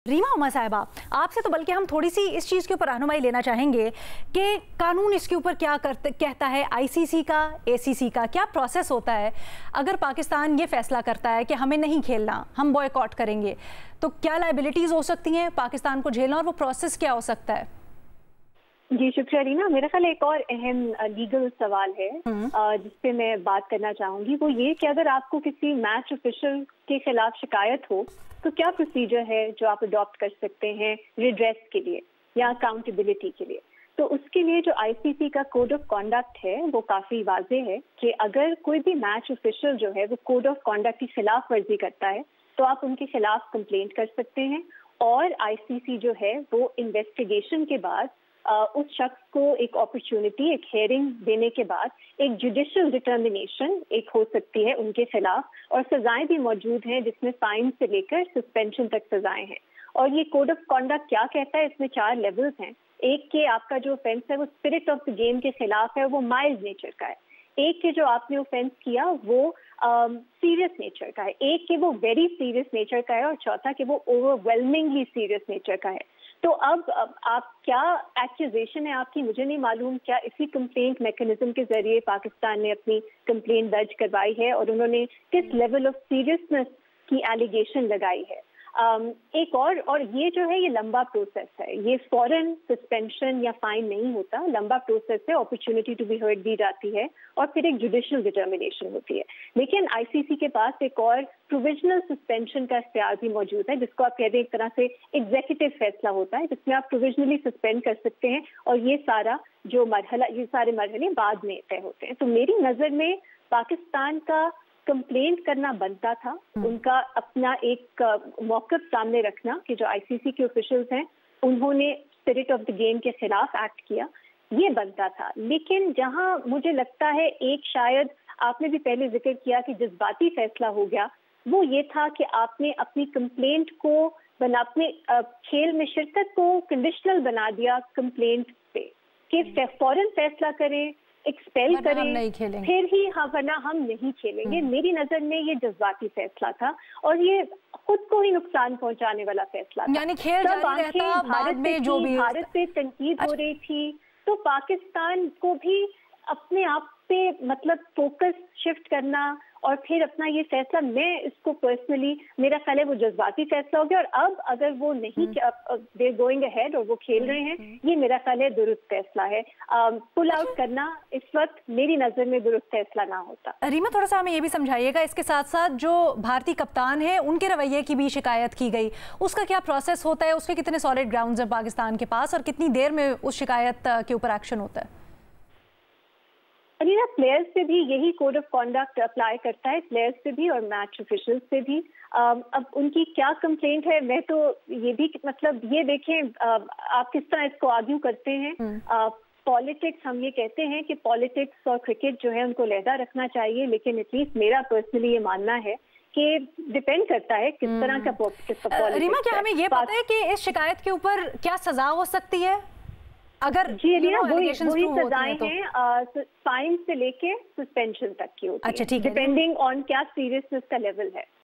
रीमा उमा साहिबा, आपसे तो बल्कि हम थोड़ी सी इस चीज़ के ऊपर रहनुमाई लेना चाहेंगे कि कानून इसके ऊपर क्या कहता है, आईसीसी का, एसीसी का क्या प्रोसेस होता है। अगर पाकिस्तान ये फैसला करता है कि हमें नहीं खेलना, हम बॉयकॉट करेंगे, तो क्या लायबिलिटीज़ हो सकती हैं पाकिस्तान को झेलना, और वो प्रोसेस क्या हो सकता है? जी शुक्रिया रीना। मेरा ख्याल एक और अहम लीगल सवाल है जिस पे मैं बात करना चाहूंगी, वो ये कि अगर आपको किसी मैच ऑफिशियल के खिलाफ शिकायत हो तो क्या प्रोसीजर है जो आप अडॉप्ट कर सकते हैं रिड्रेस के लिए या अकाउंटेबिलिटी के लिए। तो उसके लिए जो आईसीसी का कोड ऑफ कॉन्डक्ट है वो काफी वाजे है कि अगर कोई भी मैच ऑफिशियल जो है वो कोड ऑफ कॉन्डक्ट की खिलाफ वर्जी करता है तो आप उनके खिलाफ कंप्लेंट कर सकते हैं, और आईसीसी जो है वो इन्वेस्टिगेशन के बाद उस शख्स को एक अपॉर्चुनिटी, एक हेयरिंग देने के बाद एक जुडिशियल डिटर्मिनेशन एक हो सकती है उनके खिलाफ, और सजाएं भी मौजूद हैं जिसमें फाइन से लेकर सस्पेंशन तक सजाएं हैं। और ये कोड ऑफ कॉन्डक्ट क्या कहता है, इसमें 4 लेवल्स हैं। एक के आपका जो ऑफेंस है वो स्पिरिट ऑफ द गेम के खिलाफ है, वो माइल्ड नेचर का है। एक के जो आपने ऑफेंस किया वो सीरियस नेचर का है। एक के वो वेरी सीरियस नेचर का है, और चौथा के वो ओवरवेलमिंगली सीरियस नेचर का है। तो अब आप क्या एक्यूजेशन है आपकी, मुझे नहीं मालूम। क्या इसी कंप्लेंट मैकेनिज्म के जरिए पाकिस्तान ने अपनी कंप्लेंट दर्ज करवाई है, और उन्होंने किस लेवल ऑफ सीरियसनेस की एलिगेशन लगाई है। एक और ये जो है ये लंबा प्रोसेस है, ये फॉरेन सस्पेंशन या फाइन नहीं होता, लंबा प्रोसेस है। अपॉर्चुनिटी टू बी हर्ड दी जाती है और फिर एक जुडिशियल डिटर्मिनेशन होती है। लेकिन आईसीसी के पास एक और प्रोविजनल सस्पेंशन का इख्तियार भी मौजूद है, जिसको आप कहते हैं एक तरह से एग्जीक्यूटिव फैसला होता है, जिसमें आप प्रोविजनली सस्पेंड कर सकते हैं, और ये सारे मरहले बाद में तय होते हैं। तो मेरी नजर में पाकिस्तान का कंप्लेंट करना बनता था, उनका अपना एक मौक़िफ़ सामने रखना कि जो आईसीसी के ऑफिशियल्स हैं उन्होंने स्पिरिट ऑफ द गेम के खिलाफ एक्ट किया, ये बनता था। लेकिन जहां मुझे लगता है एक, शायद आपने भी पहले जिक्र किया कि जज्बाती फैसला हो गया, वो ये था कि आपने अपनी कंप्लेंट को अपने खेल में शिरकत को कंडीशनल बना दिया कंप्लेंट पे कि फौरन फैसला करें, एक्सपेल करें, फिर ही वरना हम नहीं खेलेंगे। मेरी नजर में ये जज्बाती फैसला था, और ये खुद को ही नुकसान पहुंचाने वाला फैसला था। यानी खेल जारी रहता, भारत पे तनकीद हो रही थी, तो पाकिस्तान को भी अपने आप पे मतलब फोकस शिफ्ट करना और फिर अपना ये फैसला, मैं इसको पर्सनली, मेरा ख्याल है वो जज्बाती फैसला हो गया। और अब अगर वो नहीं दे गोइंग अहेड और वो खेल रहे हैं, ये मेरा ख्याल है दुरुस्त फैसला है। पुल आउट करना इस वक्त मेरी नजर में दुरुस्त फैसला ना होता। रीमा, थोड़ा सा हमें ये भी समझाइएगा, इसके साथ साथ जो भारतीय कप्तान है उनके रवैये की भी शिकायत की गई, उसका क्या प्रोसेस होता है, उसके कितने सॉलिड ग्राउंड्स हैं पाकिस्तान के पास, और कितनी देर में उस शिकायत के ऊपर एक्शन होता है? अलीना, प्लेयर्स से भी यही कोड ऑफ कॉन्डक्ट अप्लाई करता है, प्लेयर्स से भी और मैच ऑफिशियल्स से भी। अब उनकी क्या कंप्लेंट है, मैं तो ये भी मतलब ये देखें आप किस तरह इसको आर्ग्यू करते हैं। पॉलिटिक्स, हम ये कहते हैं कि पॉलिटिक्स और क्रिकेट जो है उनको अलहदा रखना चाहिए, लेकिन एटलीस्ट मेरा पर्सनली ये मानना है कि डिपेंड करता है किस तरह का पॉलिटिक्स। रीमा, क्या हमें ये पता है कि इस शिकायत के ऊपर क्या सजा हो सकती है अगर जी अलीना, वही सजाएं हैं, फाइन से लेके सस्पेंशन तक की होती है, डिपेंडिंग ऑन क्या सीरियसनेस का लेवल है।